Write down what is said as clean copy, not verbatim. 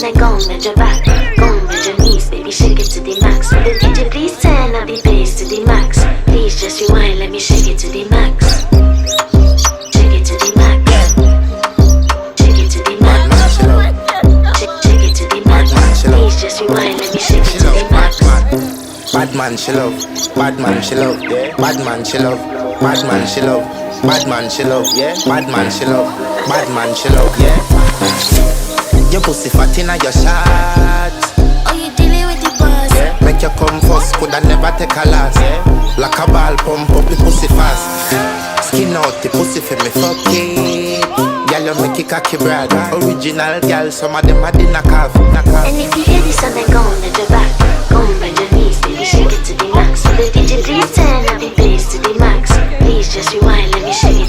and then go and bend your back. Go and bend your knees, baby, shake it to the max. The DJ please turn up the bass to the max. Please just rewind, let me shake it to the max. Shake it to the max. Shake it to the max. Shake it to the max. Please just rewind, let me shake it to the max. Bad man she love, bad man she love, bad man she love, bad man she love, bad man she love, bad man she love, bad man she love, Your pussy fat inna your shot. Oh, you dealing with the boss? Make you come first, coulda never take a last. Like a ball pump up the pussy fast. Skin out the pussy for me fuck it. Girl you make it cocky brag. Original girl, some of them a dinner carve. And if you hear this and then go and bend your back. Go and bend your knees, baby, shake it to the max. The DJ please turn up the bass to the max. Please just rewind, let me shake it.